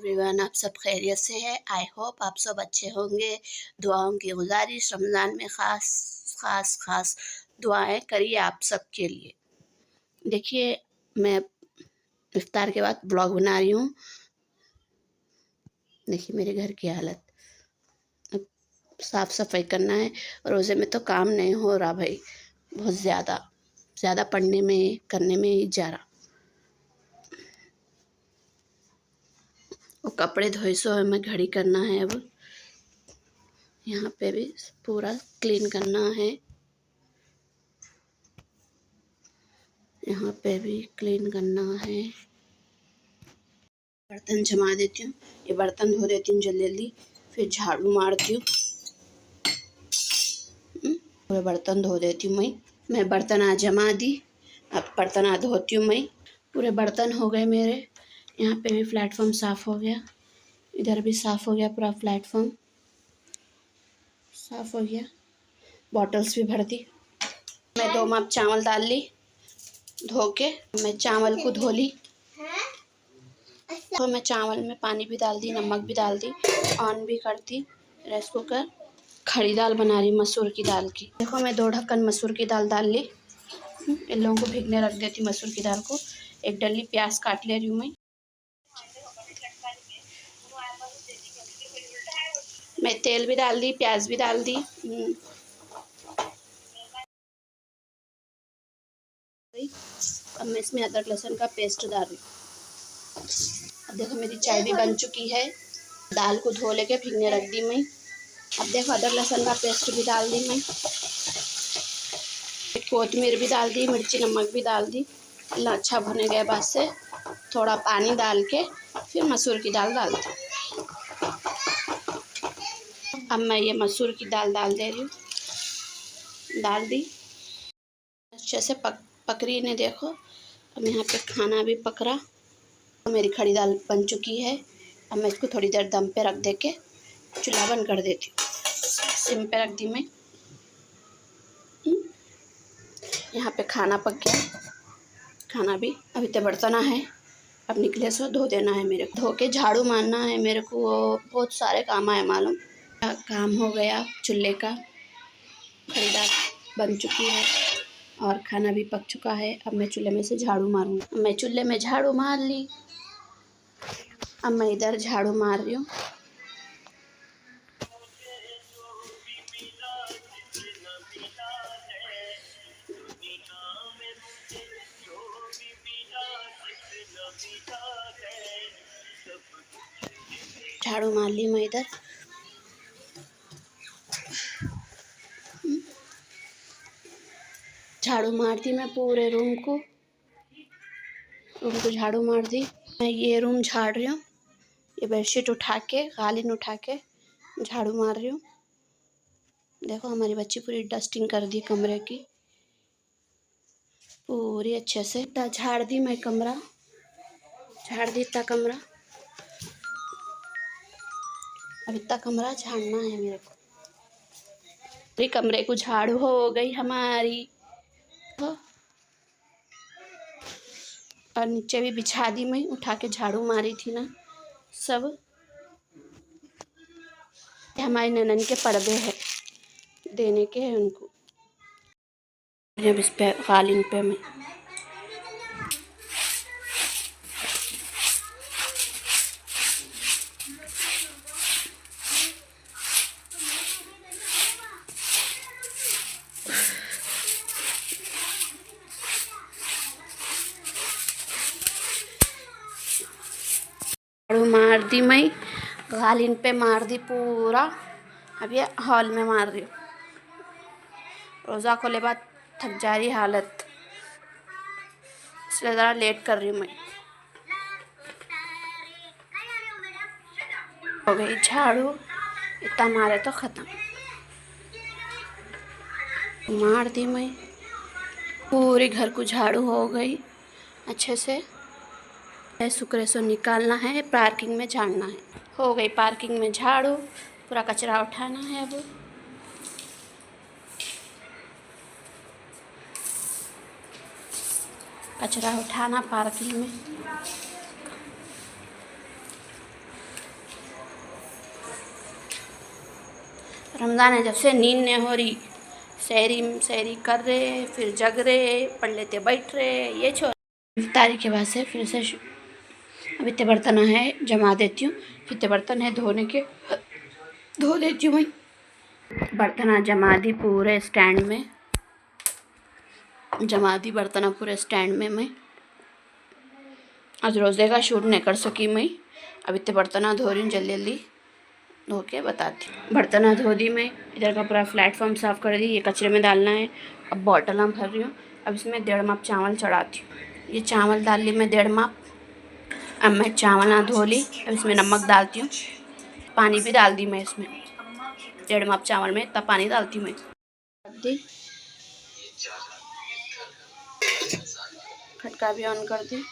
Everyone, आप सब खैरियत से हैं। आई होप आप सब अच्छे होंगे। दुआओं की गुजारिश, रमज़ान में ख़ास दुआएं करिए आप सब के लिए। देखिए, मैं इफ्तार के बाद ब्लॉग बना रही हूँ। देखिए मेरे घर की हालत, अब साफ़ सफाई करना है। रोज़े में तो काम नहीं हो रहा भाई, बहुत ज़्यादा पढ़ने में करने में ही जा रहा। वो कपड़े धोए सो हमें घड़ी करना है। अब यहाँ पे भी पूरा क्लीन करना है, यहाँ पे भी क्लीन करना है। बर्तन जमा देती हूँ, ये बर्तन धो देती हूँ जल्दी, फिर झाड़ू मारती हूँ। पूरे बर्तन धो देती हूँ मैं बर्तन आज जमा दी, अब बर्तन आज धोती हूँ मैं। पूरे बर्तन हो गए मेरे। यहाँ पे भी प्लेटफॉर्म साफ़ हो गया, इधर भी साफ़ हो गया, पूरा प्लेटफॉर्म साफ़ हो गया। बॉटल्स भी भर दी मैं। 2 माप चावल डाल ली धो के। मैं चावल को धो ली, तो मैं चावल में पानी भी डाल दी, नमक भी डाल दी, ऑन भी कर दी राइस कुकर। खड़ी दाल बना रही मसूर की दाल की। देखो मैं 2 ढक्कन मसूर की दाल डाल ली। इन लोगों को भीगने रख देती मसूर की दाल को। एक डली प्याज काट ले रही हूँ मैं तेल भी डाल दी, प्याज भी डाल दी। अब मैं इसमें अदरक लहसुन का पेस्ट डाल रही हूँ। अब देखो मेरी चाय भी बन चुकी है। दाल को धो लेके भीगने रख दी मैं। अब देखो अदरक लहसुन का पेस्ट भी डाल दी मैं, कोतमीर भी डाल दी, मिर्ची नमक भी डाल दी। अच्छा भुने गए बाद से थोड़ा पानी डाल के फिर मसूर की दाल डाल दी। अब मैं ये मसूर की दाल डाल दे रही हूँ, डाल दी। अच्छे से पक रही ने देखो। अब यहाँ पे खाना भी पक रहा। मेरी खड़ी दाल बन चुकी है। अब मैं इसको थोड़ी देर दम पे रख दे के चूल्हा बंद कर देती हूँ। सिम पे रख दी मैं। यहाँ पे खाना पक गया। खाना भी अभी तो बर्तन है, अब निकले सो धो देना है मेरे को। धो के झाड़ू मारना है मेरे को। बहुत सारे काम आए मालूम। काम हो गया चूल्हे का। खड़ी दाल बन चुकी है और खाना भी पक चुका है। अब मैं चूल्हे में से झाड़ू मारूंगी। मैं चूल्हे में झाड़ू मार ली। अब मैं इधर झाड़ू मार रही हूँ। झाड़ू मार ली मैं इधर। झाड़ू मार दी मैं पूरे रूम को झाड़ू मार दी। मैं ये रूम झाड़ रही हूँ। ये बेडशीट उठा के, कालीन उठा के झाड़ू मार रही हूँ। देखो हमारी बच्ची पूरी डस्टिंग कर दी कमरे की पूरी अच्छे से। झाड़ दी मैं कमरा, झाड़ दी इतना कमरा। अब इतना कमरा झाड़ना है मेरे को। पूरी कमरे को झाड़ू हो गई हमारी। और नीचे भी बिछा दी मैं, उठा के झाड़ू मारी थी ना सब। हमारी ननन के पर्दे हैं, देने के हैं उनको। जब इस पे कालीन पे मैं झाड़ू मार दी मैं, कालीन पे मार दी पूरा। अब ये हॉल में मार रही हूँ। रोज़ा खोले बाद थक जा रही हालत, इसलिए ज़रा लेट कर रही हूँ मैं। हो गई झाड़ू, इतना मारे तो ख़त्म। मार दी मैं, पूरे घर को झाड़ू हो गई अच्छे से। शुक्र से निकालना है, पार्किंग में झाड़ना है। हो गई पार्किंग में झाड़ू, पूरा कचरा उठाना है। अब कचरा उठाना पार्किंग में। रमज़ान है जब से नींद नहीं हो रही, सहरी कर रहे, फिर जग रहे, पढ़ लेते बैठ रहे, ये इफ्तारी के बाद से फिर से अब इतने बर्तन है जमा देती हूँ, फिर इतने बर्तन है धोने के, धो देती हूँ मैं। बर्तन जमा दी पूरे स्टैंड में, जमा दी बर्तन पूरे स्टैंड में मैं। आज रोज़े का शूट नहीं कर सकी मैं, अब इतने बर्तन धो रही हूँ, जल्दी जल्दी धो के बताती हूँ। बर्तन धो दी मैं, इधर का पूरा प्लेटफॉर्म साफ़ कर दी, ये कचरे में डालना है। अब बॉटल हम भर रही हूँ, अब इसमें 1.5 माप चावल चढ़ाती हूँ। ये चावल डाल ली मैं 1.5 माप। अब मैं चावल धो ली, अब इसमें नमक डालती हूँ, पानी भी डाल दी मैं इसमें, 1.5 माप चावल में तब पानी डालती हूँ मैं। खटका भी ऑन कर दी।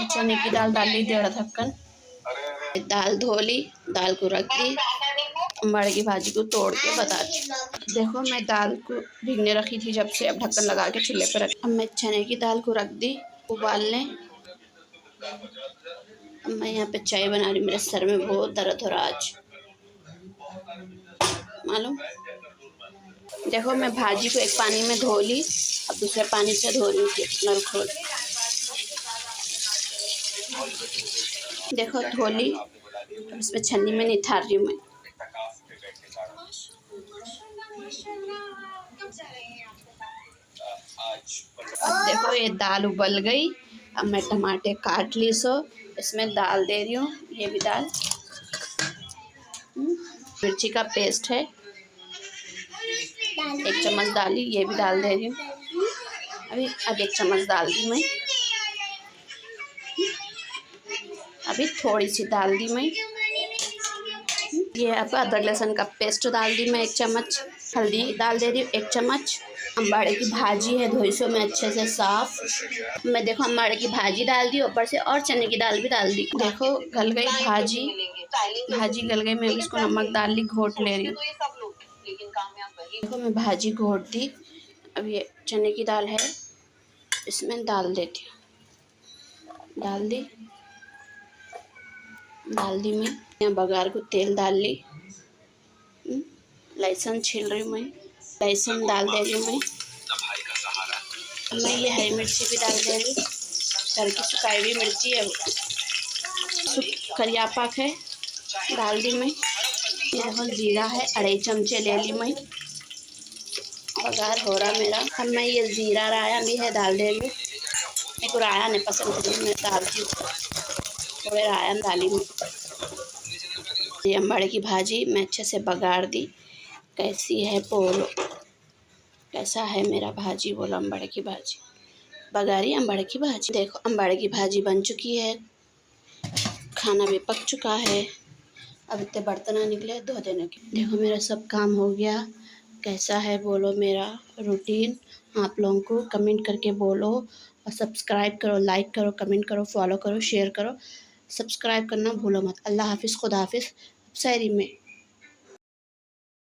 चने की दाल डाल ली 1.5 ढक्कन, दाल धो ली, दाल को रख दी, अम्बाड़े की भाजी को तोड़ के बताती। देखो मैं दाल को भीगने रखी थी जब से, अब ढक्कन लगा के चूल्हे पर रखी। अब मैं चने की दाल को रख दी उबालने। अब मैं यहाँ पे चाय बना रही, मेरे सर में बहुत दर्द हो रहा आज मालूम। देखो मैं भाजी को एक पानी में धो ली, अब दूसरे पानी से धो रही हूँ नल खोल। देखो धो ली, अब इसमें छन्नी में निथार रही हूँ मैं। अब देखो ये दाल उबल गई, अब मैं टमाटर काट ली, सो इसमें दाल दे रही हूँ। ये भी दाल, मिर्ची का पेस्ट है 1 चम्मच डाली, ये भी डाल दे रही हूँ अभी। अब 1 चम्मच डाल दी मैं, अभी थोड़ी सी डाल दी मैं। ये अब अदरक लहसुन का पेस्ट डाल दी मैं 1 चम्मच। हल्दी डाल दे रही हूँ 1 चम्मच। अम्बाड़े की भाजी है, धोई सो मैं अच्छे से साफ। मैं देखो अम्बाड़े की भाजी डाल दी, ऊपर से और चने की दाल भी डाल दी। देखो गल गई भाजी, भाजी गल गई, मैं इसको नमक डाल ली, घोट ले रही हूँ। देखो मैं भाजी घोट दी, अब ये चने की दाल है इसमें डाल देती हूँ, डाल दी मैं। यहाँ बघार को तेल डाल ली, लहसुन छील रही हूँ मैं, लहसुन डाल दे रही हूँ मैं ये हरी मिर्ची भी डाल दे रही हूँ, घर की सुखाई हुई मिर्ची है, करिया पाक है डाल दी मैं। ये देखो जीरा है 2.5 चमचे ले ली मैं, बघार हो रहा मेरा। अब मैं ये जीरा राया भी है डाल दे रही हूँ, मेरे को राया नहीं पसंद है, मैं डालती हूँ थोड़े राया डाली मैं। ये अम्बाड़े की भाजी मैं अच्छे से बघार दी। कैसी है बोलो, कैसा है मेरा भाजी बोलो। अम्बाड़े की भाजी बघारी, अम्बाड़े की भाजी। देखो अम्बाड़े की भाजी बन चुकी है, खाना भी पक चुका है। अब इतने बर्तन निकले धो देने के। देखो मेरा सब काम हो गया। कैसा है बोलो मेरा रूटीन, आप लोगों को कमेंट करके बोलो, और सब्सक्राइब करो, लाइक करो, कमेंट करो, फॉलो करो, शेयर करो, सब्सक्राइब करना भूलो मत। अल्लाह हाफिज़, खुदा हाफिज़। सहरी में